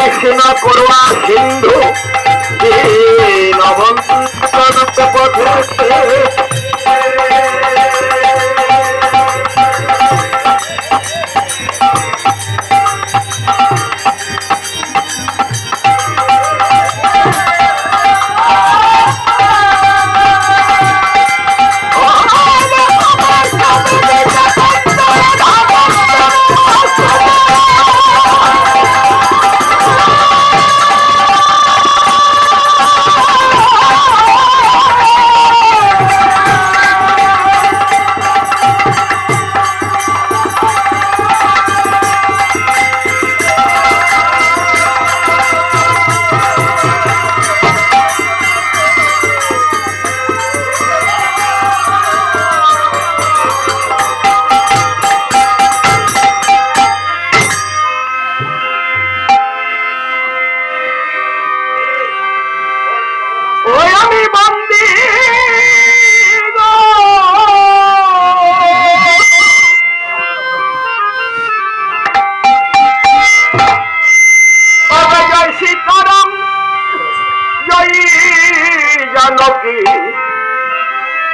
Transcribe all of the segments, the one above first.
কৃষ্ণ করুণা সিন্ধু নবন্ত পথে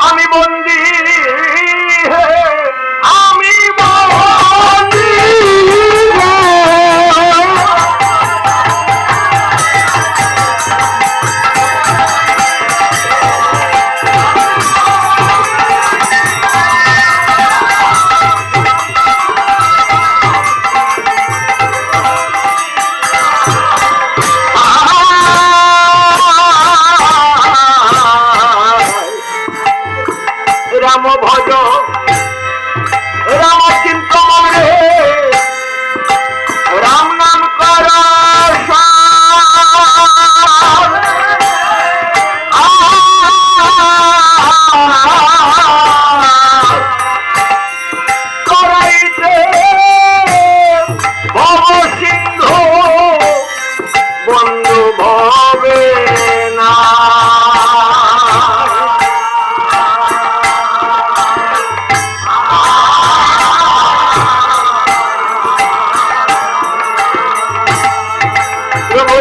আমি বন্দি আমি বন্দি রাম ভজ রাম চিন্ত মনে রাম নাম কর করাইতে ভব সিন্ধু বন্ধু ভবে না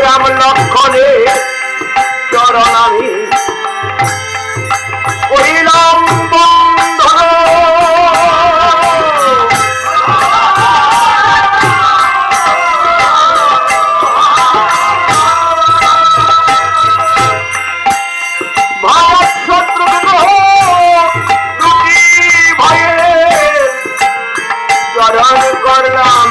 রাম লক্ষণে চরণ আমি করিলাম বন্ধন ভারত শত্রুঘ্ন দুটি ভয়ে চরণ করলাম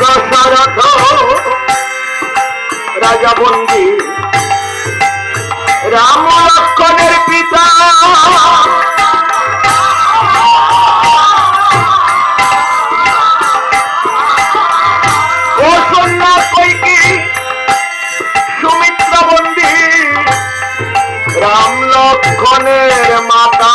দশরথ রাজা বন্দী রাম লক্ষণের পিতা কৌশল্যা কৈকি সুমিত্রা বন্দী রাম লক্ষণের মাতা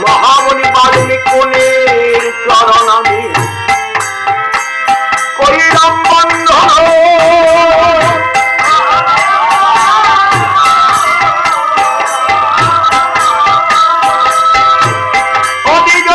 মহামণি বাল্মীকুনির চরণ আমি করিলাম বন্ধন অধিজ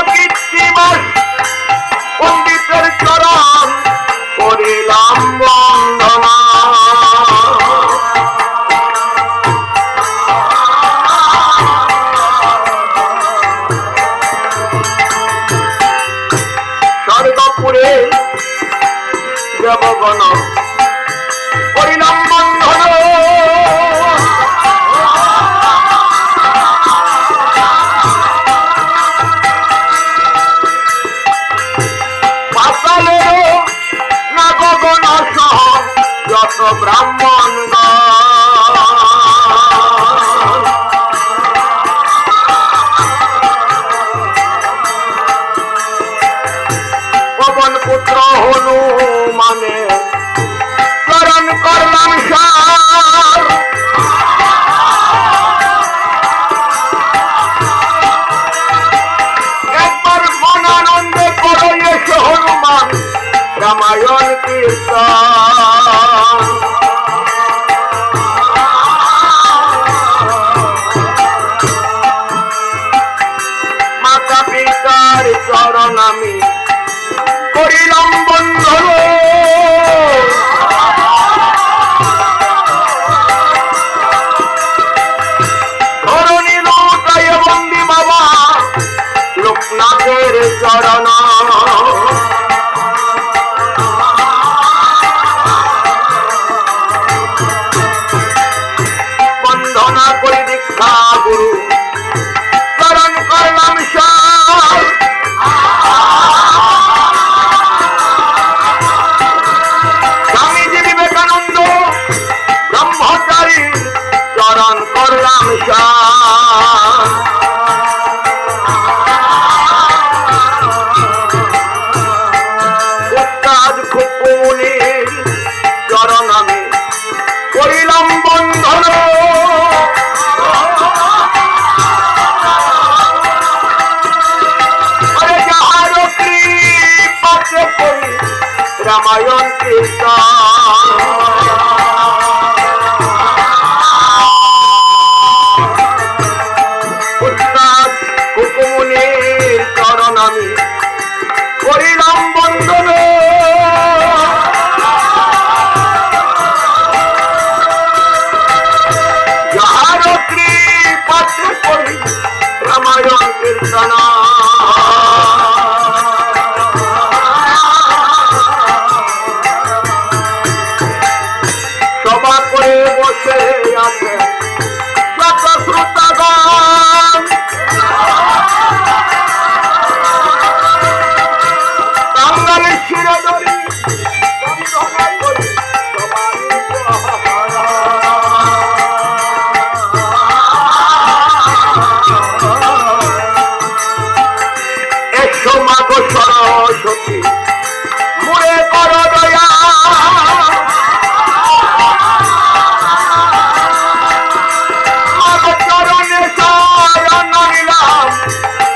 রামায়ণ কীর্তন মাতা পিতার চরণ আমি করিলাম বন্ধন ধরণী লৌটায় বন্দি বাবা লোকনাথের চরণ বন্দনা করি দীক্ষা গুরু চরণ করলাম স্বামীজি বিবেকানন্দ ব্রহ্মচারী চরণ করলাম উস্তাদ খুকুমুনির চরণ আমি করিলাম বন্ধন আরে যাহার কৃপাতে করি রামায়ণ কীর্তন উস্তাদ খুকুমুনির চরণ আমি করিলাম বন্ধন যাহার কৃপাতে করি রামায়ণ কীর্তন সভা করে বসে আছে শত শ্রোতাগণ বাঙালির শিরোধরি বন্দনা করি এসো মাগো সরস্বতী মুড়ে কর দয়া মাগো চরণে শরণ নিলাম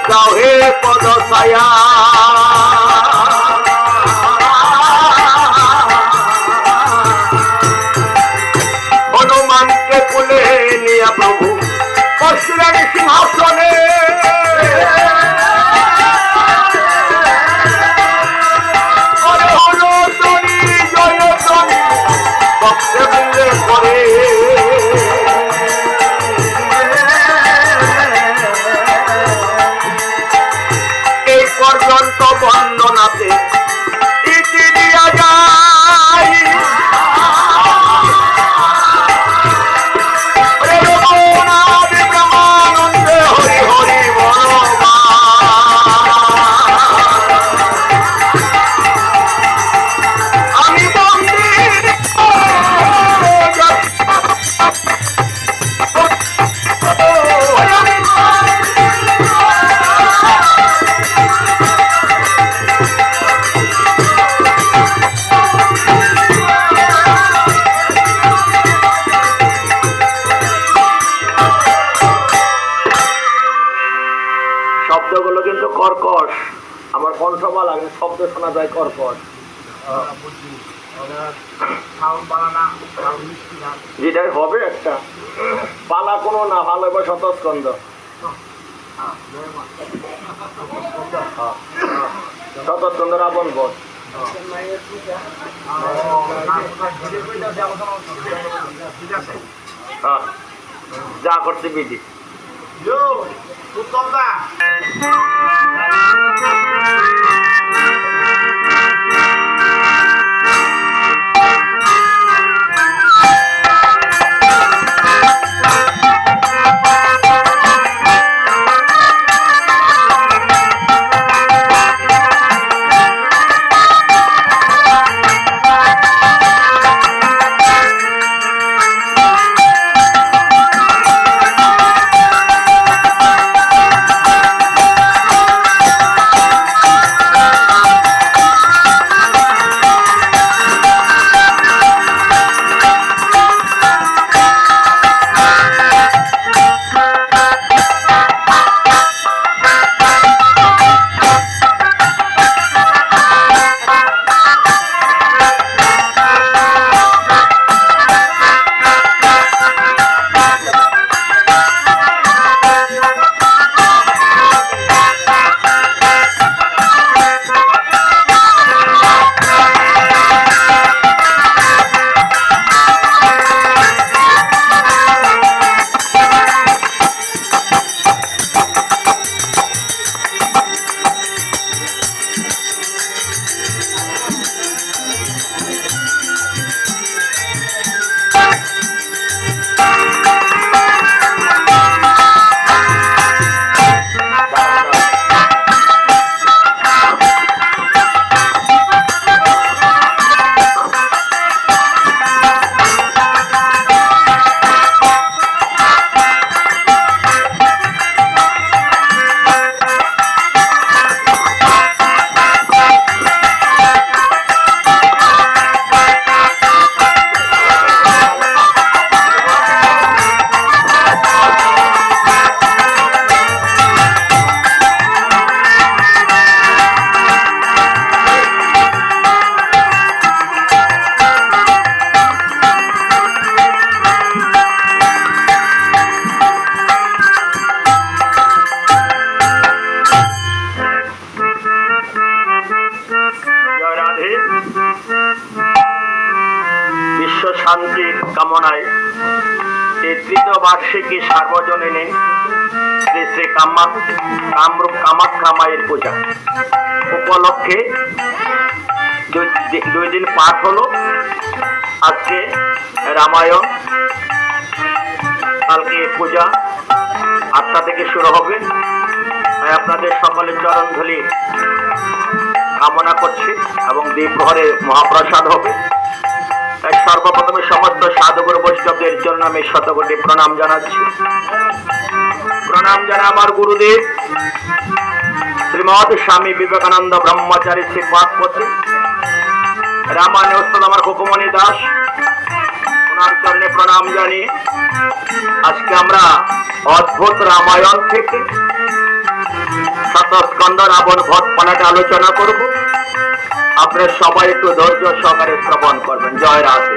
যাও হে পদ ছায়া হনুমানকে কুলে নিয়া প্রভু বসলেন সিংহাসনে হলো ধ্বনি জয় ধ্বনি ভক্তে বৃন্দে করে এই পর্যন্ত বন্দনাতে ইতি দিয়া যায় ব্রহ্মানন্দে হরি হরি বলবা আমি বন্দির শব্দগুলো কিন্তু কর্কশ আমার কণ্ঠবা লাগে শব্দ শোনা যায় কর্কশ যেটাই হবে একটা পালা কোনো না ভালো এবার শতস্কন্ধ শতস্কন্ধ রাবণ বধ হ্যাঁ যা করছে বিধি কামনায় এই তৃতীয় বার্ষিকী সার্বজনীন শ্রী শ্রী কামরূপ কামাখ্যা মায়ের পূজা উপলক্ষে দুই দিন পাঠ হলো। আজকে রামায়ণ, কালকে পূজা 8টা থেকে শুরু হবে। আপনাদের সকলের চরণ ধুলি কামনা করছি এবং দ্বীপঘরে মহাপ্রসাদ হবে। সর্বপ্রথমে সমস্ত সাধুগুরু বৈষ্ণবদের জন্য আমি শতকোটি প্রণাম জানাচ্ছি। প্রণাম জানাই আমার গুরুদেব শ্রীমৎ স্বামী বিবেকানন্দ ব্রহ্মচারী শ্রীপাদপতি রামায়ণ ওস্তাদ আমার হুকুমণি দাস, ওনার চরণে প্রণাম জানিয়ে আজকে আমরা অদ্ভুত রামায়ণ থেকে শতস্কন্ধ রাবণ বধ পালাটা আলোচনা করব। আপনারা সবাই একটু ধৈর্য সহকারে শ্রবণ করবেন। জয় রাধে।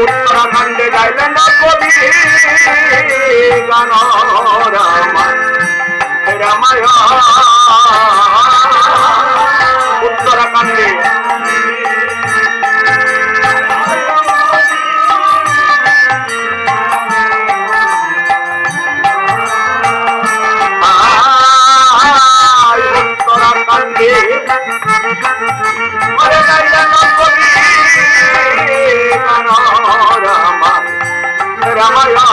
উত্তরাখণ্ডে গাইলেন কবি গান রামায়ণ। উত্তরাখণ্ডে উত্তরাখণ্ডে গাইলেন কবি রামায়ণ।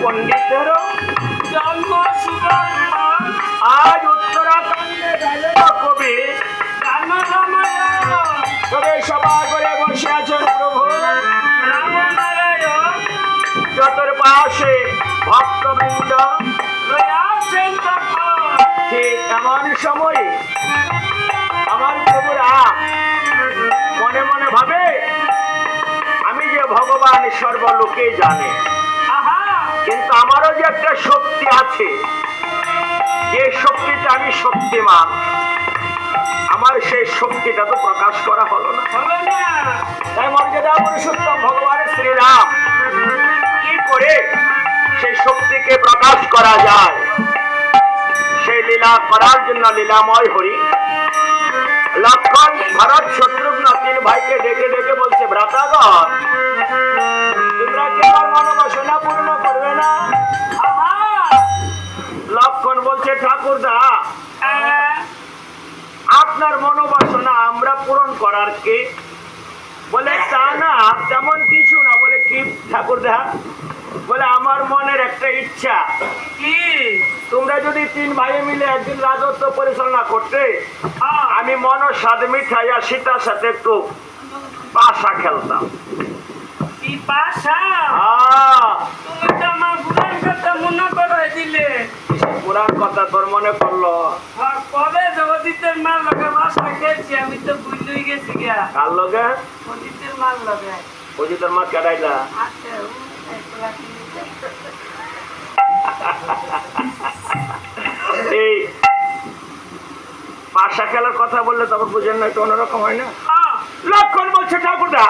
পণ্ডিতের জন্ম সুবর্ণ আজ উত্তরাখণ্ডে গেলেন কবি, তবে সভা করে বসে আছেন প্রভু। রামনারায়ণ চতুর্পাশে ভক্তবৃন্দ। রয়েছেন তখন ঠিক এমন সময়ে আমার প্রভুরা মনে মনে ভাবে, আমি যে ভগবান সর্বলোকে জানে, আহা কিন্তু আমারও যে একটা শক্তি আছে, যে শক্তিটা আমি শক্তিমান, আমার সেই শক্তিটা তো প্রকাশ করা হলো না। হলো না তাই মর্যাদা পুরুষোত্তম ভগবান শ্রীরাম কি করে সেই শক্তিকে প্রকাশ করা যায়, সেই লীলা করার জন্য লীলাময় হরি লক্ষণ ভরত শত্রুঘ্ন তিন ভাইকে ডেকে ডেকে বলছে, ভ্রাতাগণ তোমরা কি আমার মনোবাসনা পূর্ণ করবে না? আহা লক্ষণ বলছে, ঠাকুরদা আপনার মনোবাসনা আমরা পূরণ করার কে? বলে তা না, তেমন কিছু না। বলে কি ঠাকুরদা? বলে আমার মনের একটা ইচ্ছা, কি তোমরা যদি তিন ভাই মিলে একদিন রাজত্ব পরিচালনা করতে, আমি মন স্বাদ মিঠাইয়া সীতার সাথে একটু পাশা খেলতাম। কি পাশা? তুমি তো আমার বুড়ার কথা মনে করে দিলে। পুরান কথা তোর মনে পড়লো? কবে জগদীতের মার লগে বাসা খেয়েছি, আমি তো বুঝলেই গেছি গা। কার লগে? অজিতের মার লগে ওই তোর মা কেডাইলা? আছে এই পাশা খেলার কথা বললে তখন বুঝেন না, একটু অন্যরকম হয় না? লক্ষণ বলছে, ঠাকুরদা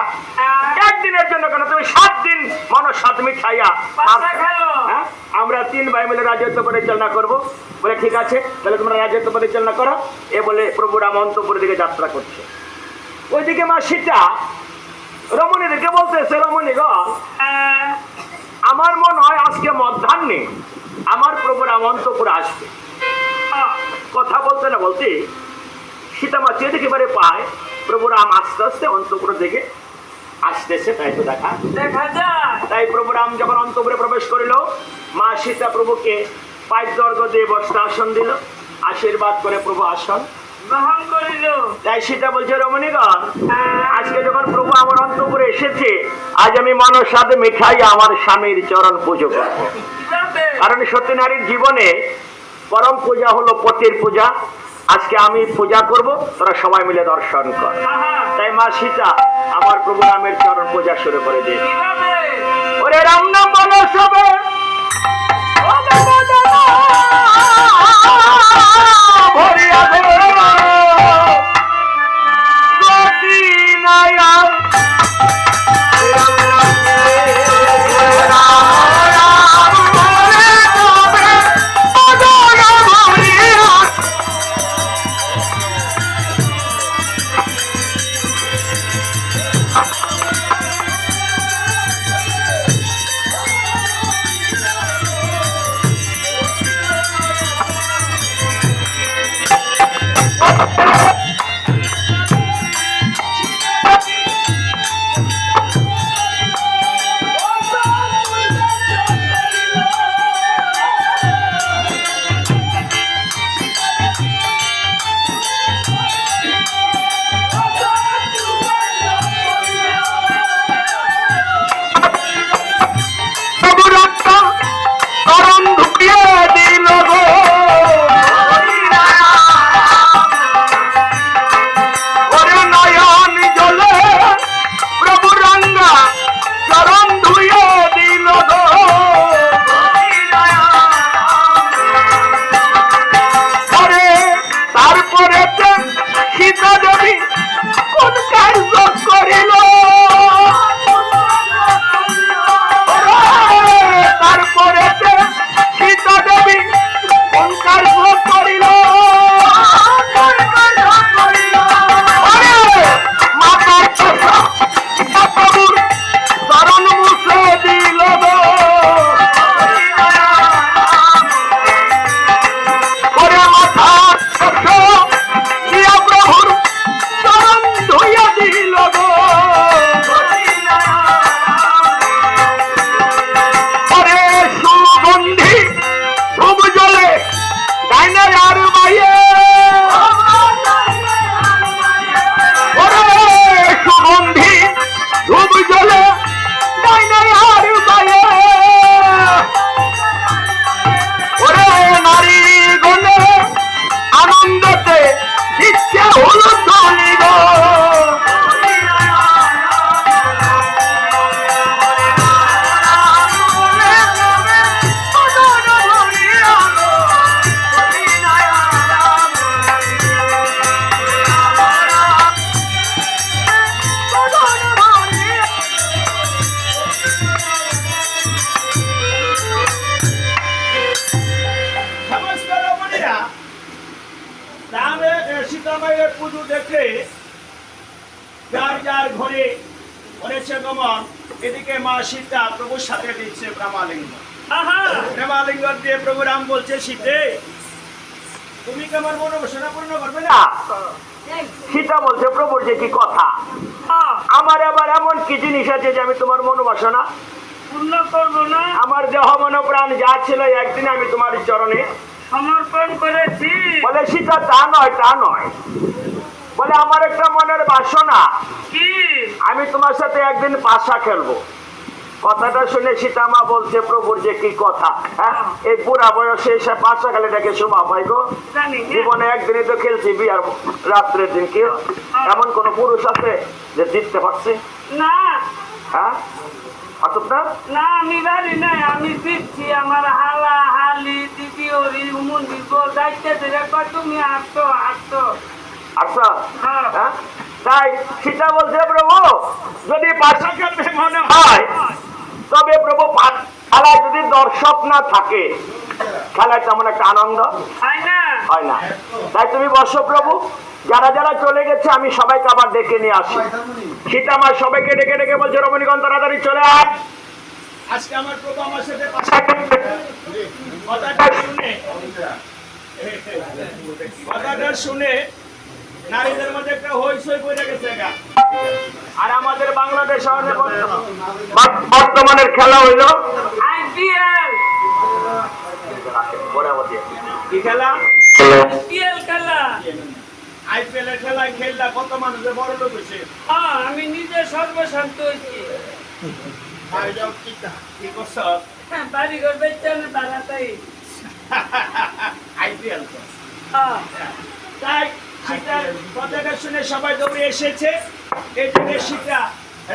একদিনের জন্য কেন, তুমি 7 দিন মনো স্বাদ মিঠাইয়া পাশা খেলো। হ্যাঁ, আমরা তিন ভাই মিলে রাজত্ব পরিচালনা করবো। বলে ঠিক আছে, তাহলে তোমরা রাজত্ব পরিচালনা করো। এ বলে প্রভু রাম অন্তপুরের দিকে যাত্রা করছে। ওইদিকে মা সীতা রমণীদেরকে বলতেছে, রমণীগণ আমার মনে হয় আজকে মধ্যাহ্নে আমার প্রভু রাম অন্তপুরে আসবে। কথা বলতে না বলতে সীতা মা চেয়ে একেবারে পায় প্রভু রাম আস্তে আস্তে অন্তপুরের দিকে আসতেছে। তাই তো দেখা যায়। তাই প্রভু রাম যখন অন্তপুরে প্রবেশ করিল, মা সীতা প্রভুকে পায়দর্ঘ্য দিয়ে বস্তা আসন দিল, আশীর্বাদ করে প্রভু আসন গ্রহণ করিল। তাই সীতা বলছে, রমণীগণ আজকে যখন প্রভু আমার অন্তপুরে এসেছে, আজ আমি মনসাদে মিঠাই আমার স্বামীর চরণ পুজো করব। কারণ সত্যি নারীর জীবনে পরম পূজা হলো পতির পূজা। আজকে আমি পূজা করব, তোরা সবাই মিলে দর্শন কর। তাই মা সীতা আমার প্রভু রামের চরণ পূজা শুরু করে দিয়ে, ওরে রাম নাম বলো সবে, ভরিয়া গতি নায়া দেখে যার যার ঘরে করেছে গমন। এদিকে মা সীতা প্রভুর সাথে দিচ্ছে প্রেমালিঙ্গ। আহা প্রেমালিঙ্গ দিয়ে প্রভু রাম বলছে, সীতে তুমি কি আমার মনোবাসনা পূর্ণ করবে না? না, সীতা বলছে প্রভুর যে কি কথা, হ্যাঁ, আমার আবার এমন কি জিনিস আছে যে আমি তোমার মনোবাসনা, পূর্ণ করবো না? আমার দেহ মন প্রাণ যা ছিল একদিন আমি তোমার চরণে সমর্পণ করেছি। বলে সীতা তা নয়, তা নয়। বলে আমার একটা মনের বাসনা, কি? আমি তোমার সাথে একদিন পাশা খেলবো। কথাটা শুনে সীতামা বলছে প্রভুর যে কি কথা, হ্যাঁ এই বুড়া বয়সে এসে পাশা খেলাটাকে শোভা পাই গো। জানি জীবনে একদিনই তো খেলছি বিয়ার রাত্রের দিন, কি এমন কোন পুরুষ আছে যে জিততে পারছে? না হ্যাঁ আসুক না। না, আমি জানি না। আমি দিচ্ছি আমার হালা হালি দিদি ওরি উমুন্দি গো দায়িত্বে ধরে কয় তুমি আসতো আসতো। আচ্ছা, হ্যাঁ। হ্যাঁ তাই সীতা বলছে প্রভু যদি পাশা খেলতে মনে হয় তবে প্রভু খেলায় যদি দর্শক না থাকে খেলায় তেমন একটা আনন্দ তাই না? হয় না। তাই তুমি বসো প্রভু, যারা যারা চলে গেছে আমি সবাইকে আবার ডেকে নিয়ে আসি। সীতা মা সবাইকে ডেকে ডেকে বলছে রমণীগণ তাড়াতাড়ি চলে আয়। আজকে আমার প্রভু আমার সাথে পাশা খেলবে। কথাটা শুনে নারীদের মধ্যে একটা হইচই পড়ে গেছে গা। আর আমাদের বাংলাদেশ বর্তমানের খেলা হইল আইপিএল। কি খেলা? আইপিএল খেলা। আইপিএল এর খেলায় খেললা কত মানুষের বড় লোক হয়েছে। হ্যাঁ, আমি নিজে সর্বশান্ত হয়েছি। কি করছ? হ্যাঁ, বাড়ি ঘর বেচছেন বাড়াতাই। আইপিএল তো। হ্যাঁ, তাই সীতার কথাটা শুনে সবাই দৌড়ে এসেছে। এই জন্য সীতা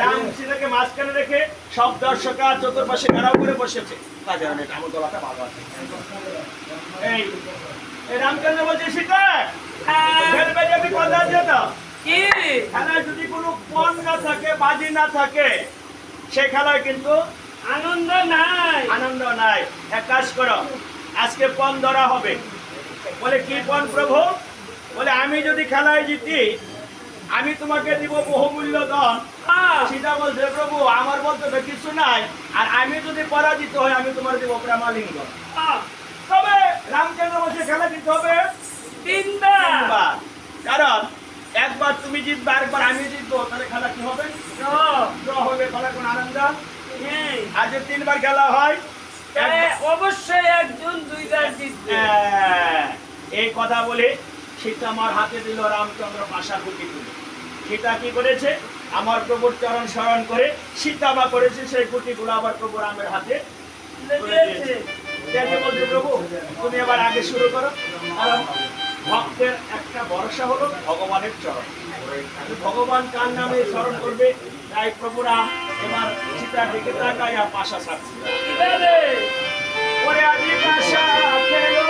রাম সীতাকে মাঝখানে রেখে সব দর্শকরা চতুর্পাশে ঘেরাও করে বসেছে। আমার গলাটা ভালো আছে। এই রামচন্দ্র বলছে, সীতা খেলবে যদি কথার জন্য, কি? খেলায় যদি কোনো পণ না থাকে, বাজি না থাকে, সে খেলায় কিন্তু আনন্দ নাই। আনন্দ নাই। এক কাজ করো, আজকে পণ ধরা হবে। বলে কি পণ প্রভু? বলে আমি যদি খেলায় জিতি আমি তোমাকে দিব বহুমূল্য ধন। হ্যাঁ, সীতা বলছে প্রভু আমার বলতে তো কিছু নাই, আর আমি যদি পরাজিত হই আমি তোমার দিব প্রেমালিঙ্গ। হ্যাঁ, তবে রামচন্দ্র বলছে খেলা জিততে হবে তিনবার। তিনবার। কারণ একবার তুমি জিতবে, আরেকবার আমি জিতবো, তাহলে খেলা কি হবে? ড্র হবে, খেলার কোনো আনন্দ নেই। আর যে তিনবার খেলা হয় তাই অবশ্যই একজন দুইবার জিতবে। এই কথা বলে সীতা আমার হাতে দিল রামচন্দ্র পাশা কুটি তুলে। সীতা কি করেছে? আমার প্রভুর চরণ স্মরণ করে সীতা মা করেছে সেই কুটিগুলো আবার প্রভু রামের হাতে তুলে দিয়েছে। দেখে বলছে প্রভু তুমি এবার আগে শুরু করো, কারণ ভক্তের একটা ভরসা হলো ভগবানের চরণ। ভগবান কার নামে স্মরণ করবে, তাই প্রভু রাম এবার সীতার দিকে তাকাইয়া পাশা ছাড়ছে। কিভাবে? ওরে আজি পাশা খেলো,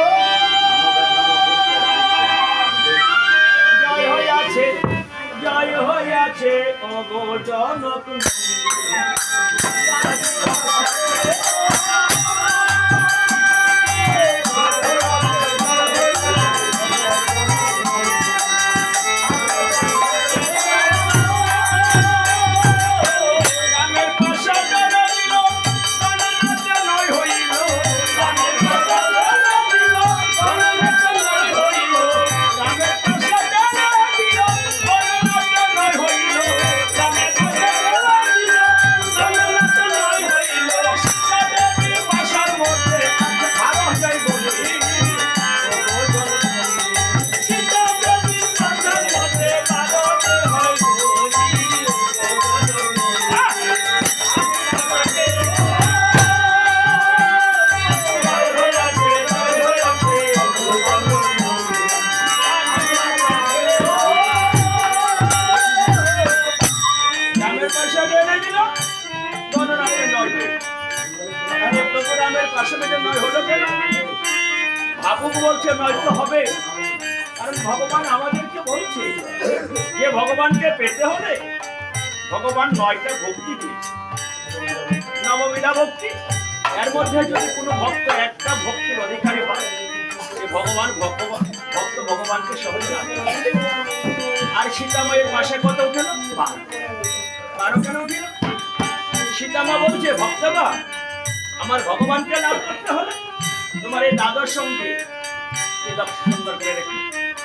জয় হইয়াছে, জয় হইয়াছে ও গো জনক। রামের পাশা জয় হইল, গণনাথ নয় হইল। রামের পাশা জয় হইল, গণনাথ নয় হইল। রামের পাশা জয় হইল, গণনাথ নয় হইল। রামের পাশা জয় হইল, গণনাথ নয় হইল। সীতা দেবী পাশার মধ্যে ভালো যাই বলি, ও জননী। সীতা দেবী পাশার মধ্যে ভালো হয় বলি, ও জননী। রামের পয়সা বেড়ে দিল, গণনাথের নয় হইল। তাহলে প্রভু রামের পাশাপাশি নয় হলো কেন? ভাবুক বলছে নয় তো হবে, কারণ ভগবান আমাদেরকে বলছে যে ভগবানকে পেতে হলে ভগবান 9টা ভক্তি দিয়েছে, নববিধা ভক্তি। এর মধ্যে যদি কোনো ভক্ত একটা ভক্তির অধিকারী হয়, সে ভগবান ভক্ত ভগবানকে সহজে জানে। আর সীতামায়ের পাশে কত উঠেল? 12 কেন উঠিল? সীতামা বলছে ভক্তবা, আমার ভগবানকে লাভ করতে হলে তোমার এই দাদর সঙ্গে সুন্দর করে রেখে,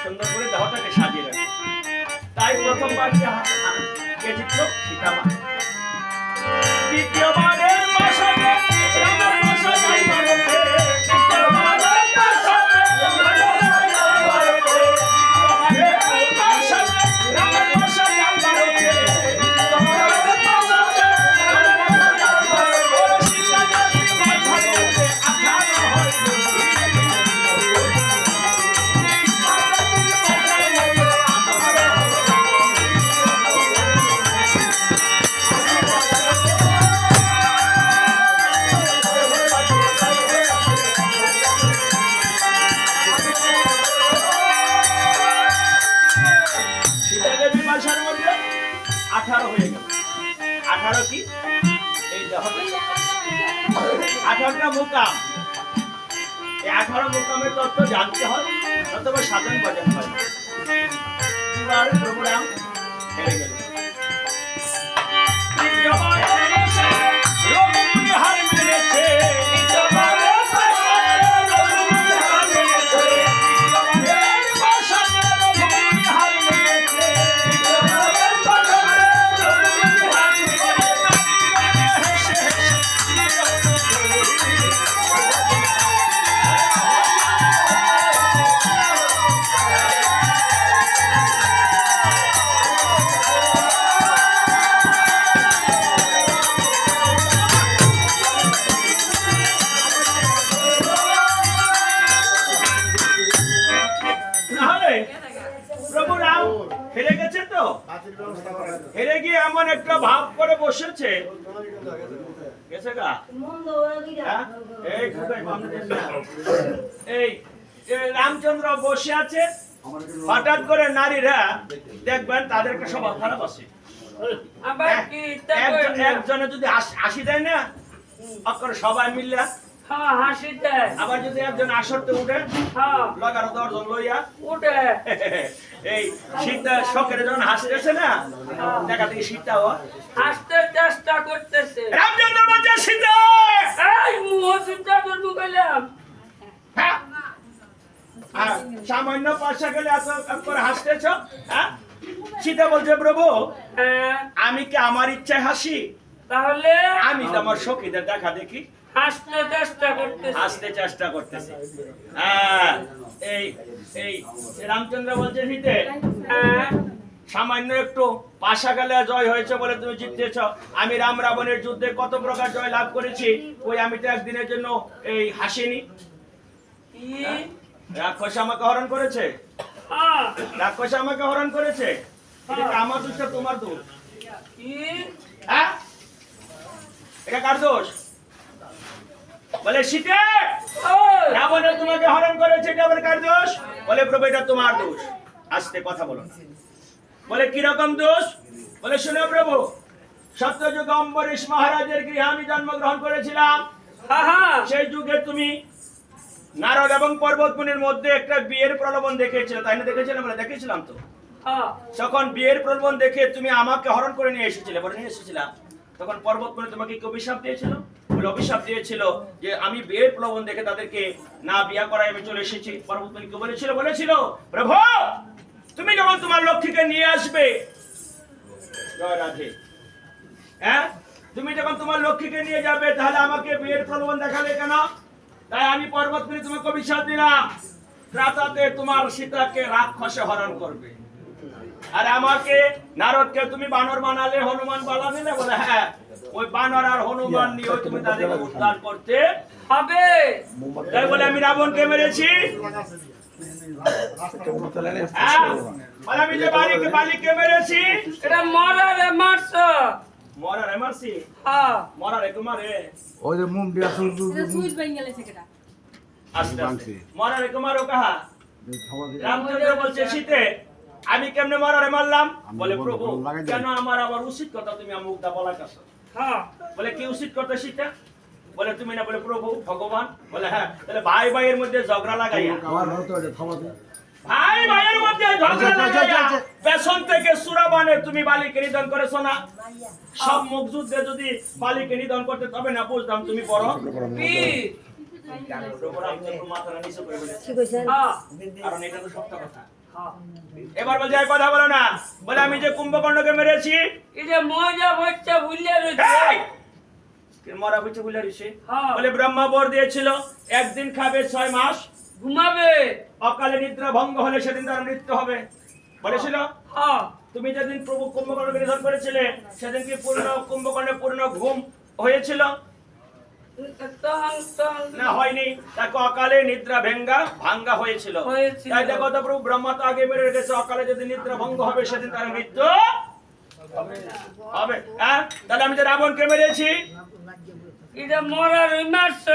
সুন্দর করে দেহটাকে সাজিয়ে রাখো। তাই প্রথমবার কে জিতল? সীতামা। দ্বিতীয়বারের পাশাকে রামের পাশা যাই ভারতে, দ্বিতীয়বারের পাশাকে রামের পাশা যাই ভারতে, দ্বিতীয়বারের পাশাকে সীতা যাই ভারতে, আখানো হইল সীতাদেবী ভাষার মধ্যে 18 হয়ে গেল। 18 কি? এই দেখো 18টা মুকাম। এই 18 মুকামের তত্ত্ব জানতে হয়, অথবা সাধন ভজন হয়। এবার প্রভু রাম হেরে গেল। দ্বিতীয়বারের পাশাকে রঘুমুনি হার মেনেছে, দ্বিতীয়বারের পাশাকে রঘুমুনি হার মেনেছে, দ্বিতীয়বারের পাশাকে রঘুমুনি হার মেনেছে, দ্বিতীয়বারের পাশাকে রঘুমুনি হার মেনেছে। হেসে হেসে তাহলে প্রভু রাম হেরে গেছে তো, হেরে গিয়ে এমন একটা ভাব করে বসেছে, গেছে গা? হ্যাঁ? এই খুদাই বামদের না। এই রামচন্দ্র বসে আছে, হঠাৎ করে নারীরা দেখবেন তাদেরকে স্বভাব খারাপ আছে। আবার কি তা কইরা? একজনে যদি হাসি দেয় না, অক্ষর সবাই মিললে, হ্যাঁ হাসিতে আবার যদি একজন আসরতে উঠে হ্যাঁ লাগানো 10 জন লইয়া, উঠে এই শীতটা শখের যখন হাসতেছে না, দেখা থেকে শীতটাও হাসতে চেষ্টা করতেছে। রামচন্দ্র বলছে সীতা, এই মুহ চিন্তা করবো কইলাম। হ্যাঁ? আর সামান্য পয়সা গেলে এত করে হাসতেছ? হ্যাঁ? সীতা বলছে প্রভু, হ্যাঁ আমি কি আমার ইচ্ছায় হাসি? তাহলে আমি তো আমার সখীদের দেখা দেখি হাসতে চেষ্টা করতেছে। হাসতে চেষ্টা করতেছি। হ্যাঁ, এই এই রামচন্দ্র বলছে সীতে, হ্যাঁ সামান্য একটু পাশা গেলে জয় হয়েছে বলে তুমি জিতেছ। আমি রাম রাবণের যুদ্ধে কত প্রকার জয় লাভ করেছি, ওই আমি তো একদিনের জন্য এই হাসিনি। কি? রাক্ষস আমাকে হরণ করেছে, হ্যাঁ রাক্ষস আমাকে হরণ করেছে, এটা কি আমার দোষ না তোমার দোষ? কি? হ্যাঁ, এটা কার দোষ? বলে সীতে, ওই রাবণের তোমাকে হরণ করেছে, এটা আবার কার দোষ? বলে প্রভু এটা তোমার দোষ। আস্তে কথা বলো না। বলে কিরকম দোষ? বলে শুনো প্রভু, সত্যযুগ অম্বরীশ মহারাজের গৃহে আমি জন্মগ্রহণ করেছিলাম। হ্যাঁ হ্যাঁ সেই যুগে তুমি নারদ এবং পর্বতমুনির মধ্যে একটা বিয়ের প্রলোভন দেখেছিলে, তাই না? দেখেছিলাম, বলে দেখেছিলাম তো। হ্যাঁ যখন বিয়ের প্রলোভন দেখে তুমি আমাকে হরণ করে নিয়ে এসেছিলে, বলে নিয়ে এসেছিলাম, তখন পর্বতমুনি তোমাকে কি অভিশাপ দিয়েছিল? বলে অভিশাপ দিয়েছিল যে আমি বিয়ের প্রলোভন দেখে তাদেরকে না বিয়ে করায় আমি চলে এসেছি। পর্বতমুনি কি বলেছিল? বলেছিল প্রভু তুমি যখন তোমার লক্ষ্মীকে নিয়ে আসবে, জয় রাধে, হ্যাঁ, তুমি যখন তোমার লক্ষ্মীকে নিয়ে যাবে, তাহলে আমাকে বিয়ের প্রলোভন দেখালে কেন? তাই আমি পর্বতমুনি তোমাকে অভিশাপ দিলাম, রাতাতে তোমার সীতাকে রাক্ষসে হরণ করবে। আর আমাকে নারদকে তুমি বানর বানালে, হনুমান বানালে না? বলে হ্যাঁ, ওই বানর আর হনুমান নিয়ে তুমি তাদেরকে উদ্ধার করতে হবে। তাই বলে আমি রাবণকে মেরেছি। হ্যাঁ, বলে আমি যে বালিকে মেরেছি, এটা মরারে মারছ। মরারে মারছি, হ্যাঁ মরারে কুমারে ওই যে মুম দিয়া শুরু সুইচ বেঙ্গলে সেটা আস্তে আস্তে মরারে কুমারও কাহা? রামচন্দ্র বলছে সীতে আমি কেমনে মরারে মারলাম? বলে প্রভু কেন আমার আবার উচিত কথা তুমি আমার মুখটা বলা কাছ? হ্যাঁ বলে কি উচিত কথা সীতা? বলে তুমি না? বলে প্রভু ভগবান। বলে হ্যাঁ, তাহলে ভাই ভাইয়ের মধ্যে ঝগড়া লাগাইয়া, আমার হতো এটা থামাতে ভাই ভাইয়ের মধ্যে ঝগড়া আচ্ছা, আচ্ছা, লাগাইয়া আচ্ছা। পেছন থেকে সুরাবানে তুমি বালিকে নিধন করেছো না? সব মুখ যুদ্ধে যদি বালিকে নিধন করতে তবে না বুঝতাম তুমি বড় কি প্রভুরাম যখন মাথাটা নিচু করে বলেছে, হ্যাঁ কারণ এটা তো সত্য কথা। হ্যাঁ এবার বলছে এক কথা বলো না, বলে আমি যে কুম্ভকর্ণকে মেরেছি, এই যে মজা হচ্ছে ভুলে রয়েছে এই! কে মরা হচ্ছে বলে ঋষি? হ্যাঁ। বলে ব্রহ্মা বর দিয়েছিল একদিন খাবে 6 মাস, ঘুমাবে অকালে নিদ্রা ভঙ্গ হলে সেদিন তার মৃত্যু হবে বলেছিল। হ্যাঁ তুমি যেদিন প্রভু কুম্ভকর্ণকে নিধন করেছিলে সেদিন কি পূর্ণ কুম্ভকর্ণের পূর্ণ ঘুম হয়েছিল? তখন না হয়নি, তাকে অকালে নিদ্রা ভাঙ্গা হয়েছিল। হয়েছিল। তাই দেখো তো প্রভু ব্রহ্মা তো আগে মেরে রেখেছে, অকালে যদি নিদ্রা ভঙ্গ হবে সেদিন তার মৃত্যু হবে। হ্যাঁ, তাহলে আমি যে রাবণকে মেরেছি, এটা মরার মারছ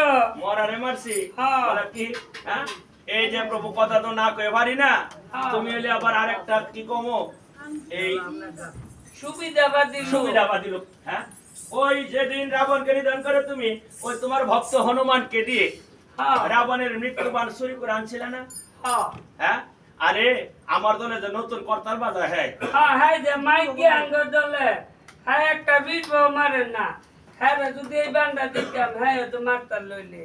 মরারে মারছি, হ্যাঁ। বলে কি? হ্যাঁ, এই যে প্রভু কথা তো না কয়ে পারি না, হ্যাঁ। তুমি হলে আবার আরেকটা কি কমো এই সুবিধা বাদি সুবিধা দিল। হ্যাঁ, ওই যেদিন রাবণকে নিধন করে তুমি ওই তোমার ভক্ত হনুমানকে দিয়ে হ্যাঁ রাবণের মৃত্যুবান চুরি করে আনছিল না? হ্যাঁ হ্যাঁ, আরে আমার দলে যে নতুন কর্তার বাজা, হ্যাঁ হ্যাঁ হ্যাঁ যে মাইকে আঙ্গর দলে হ্যাঁ একটা বিট মারে না হ্যাঁ রে, যদি এই বান্ডা দিতাম হ্যাঁ তো মারতার লইলে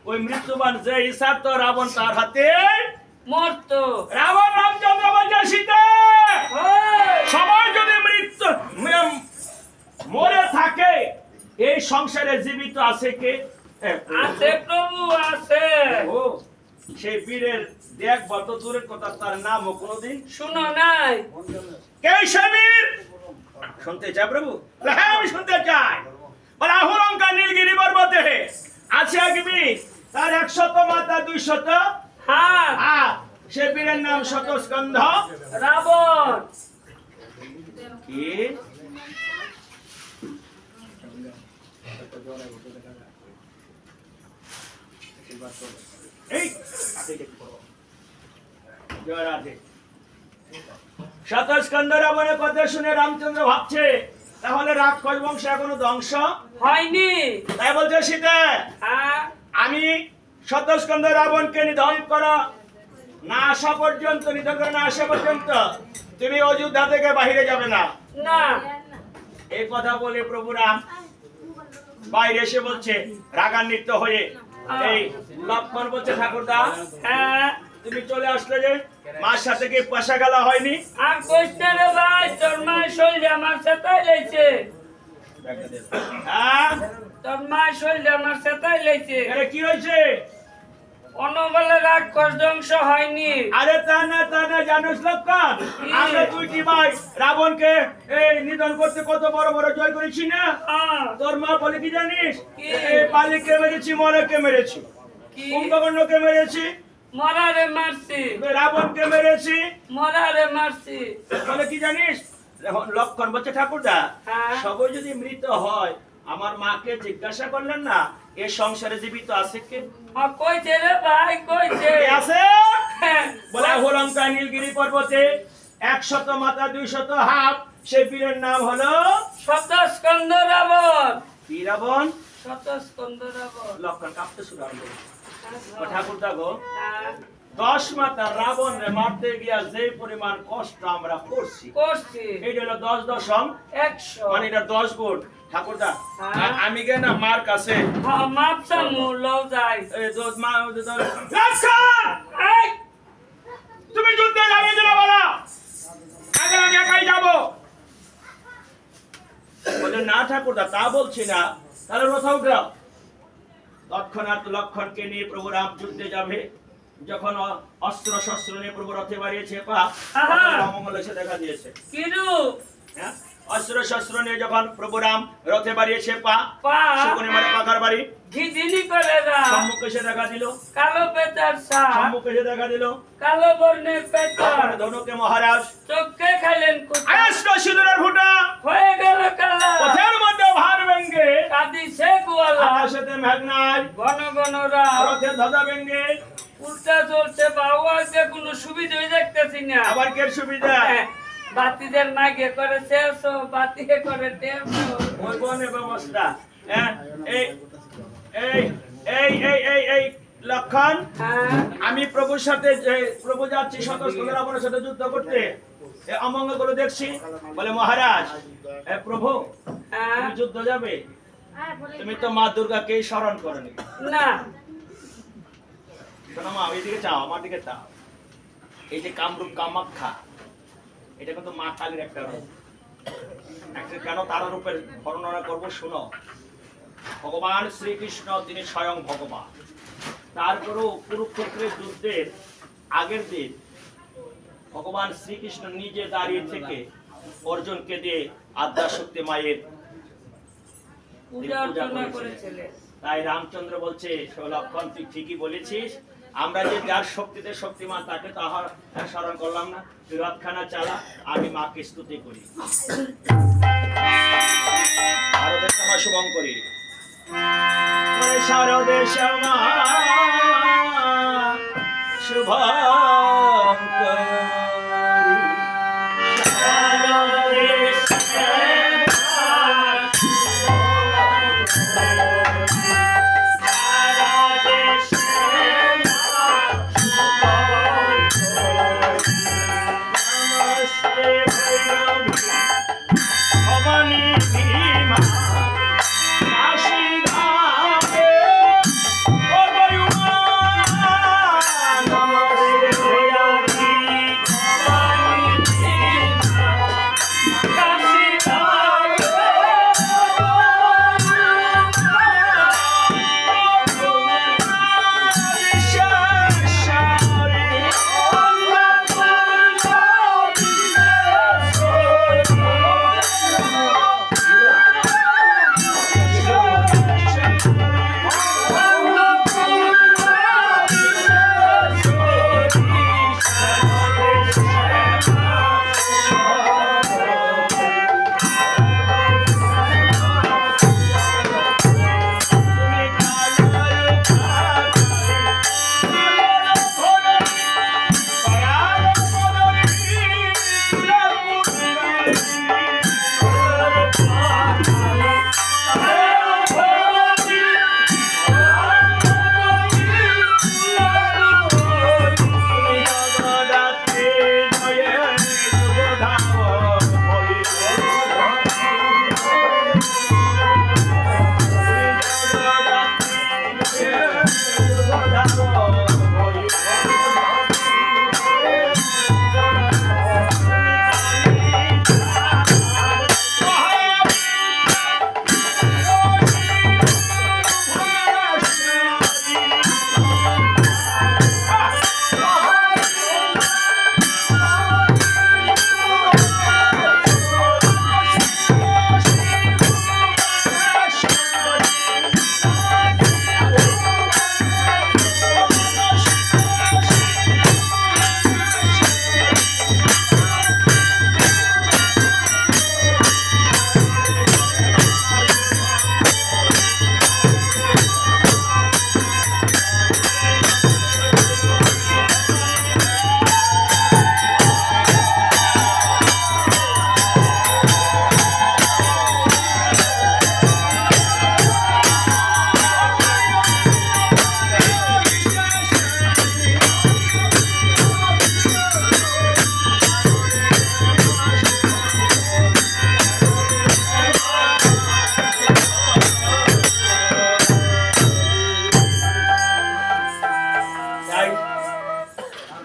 ওই মৃত্যুবান যে ইসার তো রাবণ তার হাতে মরতো রাবণ রামচন্দ্র বলছে সীতা, ওই, সবাই যদি মরে থাকে এই সংসারে জীবিত আছে কে? আছে প্রভু আছে ও সেই বীরের দেখ বত দূরের কথা, তার নামও কোনোদিন শুনো নাই কে সে বীর? শুনতে চাই প্রভু? বলে, হ্যাঁ আমি শুনতে চাই। বলে আহুরঙ্কা নীলগিরি পর্বতে আছে এক বীর, তার 100 মাথা 200 হ্যাঁ হাত, সে বীরের নাম শতস্কন্ধ রাবণ কি? এই জয় রাধে। শতস্কন্ধ রাবণের কথা শুনে রামচন্দ্র ভাবছে তাহলে রাক্ষস বংশ এখনো ধ্বংস হয়নি তাই বলছে সীতা, হ্যাঁ আমি শতস্কন্ধ রাবণকে নিধন করা না আসা পর্যন্ত, নিধন করে না আসা পর্যন্ত তুমি অযোধ্যা থেকে বাহিরে যাবে না। না এই কথা বলে প্রভু রাম বাইরে এসে বলছে রাগান্বিত হয়ে, এই লক্ষ্মণ বলছে ঠাকুরদা হ্যাঁ তুমি চলে আসলে যে, মার সাথে কি পয়সা গেলা হয়নি? আর কইতে রে ভাই তোর মা শৈলে আমার সাথে লেছে হ্যাঁ, তোর মা শৈলে আমার সাথে লেছে আরে কি হয়েছে? অনবলে রাক্ষস ধ্বংস হয়নি আরে তা না জানোস লক্ষণ, আমরা দুইটি ভাই রাবণকে এই নিধন করতে কত বড় বড় জয় করেছি না? হ্যাঁ তোর মা বলে কি জানিস? কি? এই বালিকে মেরেছি, মরাকে মেরেছি, কি কুম্ভকর্ণকে মেরেছি, মরারে মারছি রাবণকে মেরেছি। মরারে মারছি বলে কি জানিস? লক্ষণ বলছে ঠাকুরদা হ্যাঁ। সবাই যদি মৃত হয় আমার মাকে জিজ্ঞাসা করলেন না এ সংসারে জীবিত আছে কে? কইছে রে ভাই কইছে কে আছে? হ্যাঁ, বলে আহুরঙ্কা নীলগিরি পর্বতে 100 মাথা 200 হাত, সেই বীরের নাম হলো শতস্কন্ধ রাবণ কি রাবণ? শতস্কন্ধ রাবণ লক্ষণ কাঁপতে শুরু হলো। ও ঠাকুরদা গো, হ্যাঁ, 10 মাথা রাবণ মারতে গিয়া যে পরিমাণ কষ্ট আমরা করছি, করছি এইটা হলো 10 দশম, 100 মানে এটা 10 গুণ। ঠাকুরদা হ্যাঁ। আমি গে না মার কাছে হ্যাঁ মাপসা মুলো যাই এই দোষ মা লক্ষণ, এই তুমি যুদ্ধে যাবে না বলো, আগে আমি একাই যাবো। বলে না ঠাকুরদা তা বলছি না, তাহলে রথ উঠাও। তৎক্ষণাৎ লক্ষণকে নিয়ে প্রভু রাম যুদ্ধে যাবে। যখন অস্ত্র শস্ত্র নিয়ে প্রভু রথে বাড়িয়েছে পা, আহা। অমঙ্গল এসে দেখা দিয়েছে। কিরু হ্যাঁ, অস্ত্র শস্ত্র নিয়ে যখন প্রভু রাম রথে বাড়িয়েছে পা, পা শকুনি মারে পাখার বাড়ি, ঘিদিনি করে যা সম্মুখে এসে দেখা দিল, কালো পেতার সাপ সম্মুখে এসে দেখা দিল কালো বর্ণের পেতার ধনুকে মহারাজ, চোখে খাইলেন কুত্তা আয়াস্ক সিঁদুরের ফুটা, হয়ে গেল কালা পথের মধ্যে ভার ভেঙ্গে, কাদি সে গোয়ালা আকাশেতে মেঘনায়, ঘন ঘন রাত রথের ধ্বজা ভেঙ্গে, উল্টা চলছে বাউয়াকে কোনো সুবিধাই দেখতেছি না আবার কে সুবিধা? হ্যাঁ, বাতিদের মাইকে করে শেষ বাতিকে করে টেপ ওই বনে ব্যবস্থা। হ্যাঁ, এই এই এই এই এই এই লক্ষণ হ্যাঁ আমি প্রভুর সাথে প্রভু যাচ্ছি সতস্ক রাবণের সাথে যুদ্ধ করতে এই অমঙ্গলগুলো দেখছি বলে মহারাজ প্রভু হ্যাঁ তুমি যুদ্ধ যাবে তুমি তো মা দুর্গাকে স্মরণ করনি না শোনো মা এইদিকে চাও আমার দিকে চাও এই যে কামরূপ কামাখ্যা এটা কিন্তু মা কালীর একটা রূপ কেন তার রূপের বর্ণনা করবো শুনো ভগবান শ্রীকৃষ্ণ তিনি স্বয়ং ভগবান তারপরেও কুরুক্ষেত্রের যুদ্ধের আগের দিন ভগবান শ্রীকৃষ্ণ নিজে দাঁড়িয়ে থেকে অর্জুনকে দিয়ে আদ্যাশক্তি মায়ের পূজা অর্চনা করেছিলেন তাই রামচন্দ্র বলছে লক্ষণ তুই ঠিকই বলেছিস আমরা যে যার শক্তিতে শক্তিমান তাকে তো স্মরণ করলাম না তুই রথখানা চালা আমি মাকে স্তুতি করি শারদে সমা শুভম করি শারদে সমা শুভম করি শারদে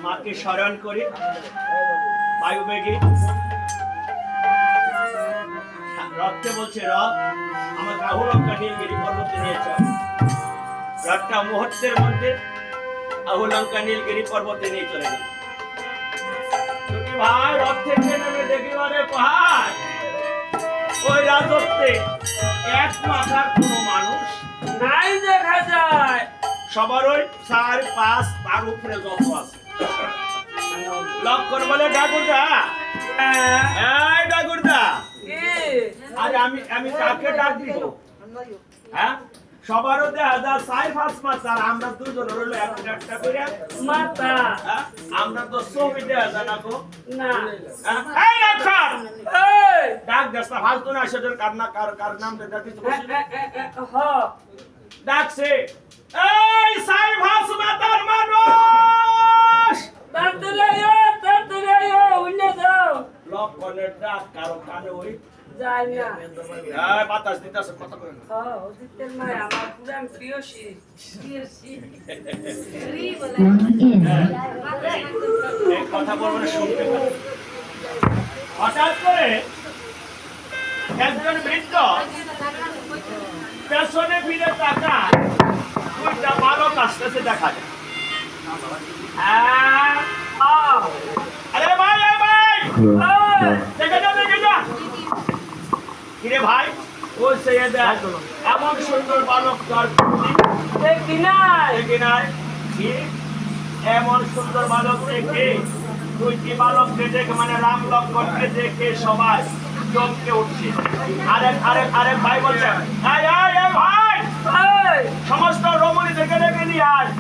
মাকে স্মরণ করি বায়ুবেগে রথকে বলছে রথ আমাকে আহুলঙ্কা নীলগিরি পর্বতে নিয়ে চল রথটা মুহূর্তের মধ্যে আহুলঙ্কা নীলগিরি পর্বতে নিয়ে চলে গেল ভাই রথ থেকে নেমে দেখি মানে পাহাড় ওই রাজত্বে এক মাথার কোনো মানুষ নাই দেখা যায় সবার ওই 4-5 তার উপরে যত আছে লক্ষণ বলে ঠাকুরদা এই ঠাকুরদা আরে আমি কাকে ডাক দিব হ্যাঁ সবারও দেখা যায় 4-5 মাস আর আমরা দুজন রইল একটা করে মাতা আমরা তো ছবি দেখা যায় না গো না এই লক্ষণ এই ডাক দেস্তা ফালতু না সেটার কার নাম ডাক দিতে হ ডাকছে, এই সাইভাস মাতার মানুষ! তাড়াতাড়ি আইও, উঠে যাও। লক্ষণের ডাক কারো কানে ওই যাই না। বাতাস দিতেছে, কথা কয় না। অজিতের মায় আমার পুরান প্রিয়সী। এই কথা বলবো না, শুনতে পারে। হঠাৎ করে একজন বৃদ্ধ পেছনে ফিরে তাকায়, দুইটা বালক আসতেছে দেখা যায়। আরে ভাই, এ ভাই, দেখে যা। কিরে ভাই, ওই সে দেখ, এমন সুন্দর বালক তার দেখি নাই। দেখি নাই। কি এমন সুন্দর বালক দেখে, দুইটি বালককে দেখে, মানে রাম লক্ষ্মণকে দেখে সবাই চমকে উঠছে। আরেক ভাই বলছে, এই ভাই, এই, সমস্ত রমণী দেখে নিয়ে আয়,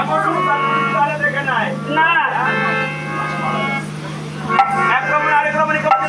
এমন সুন্দর দেখে নাই। না। এক রমণী আরেক রমণীকে বলছে,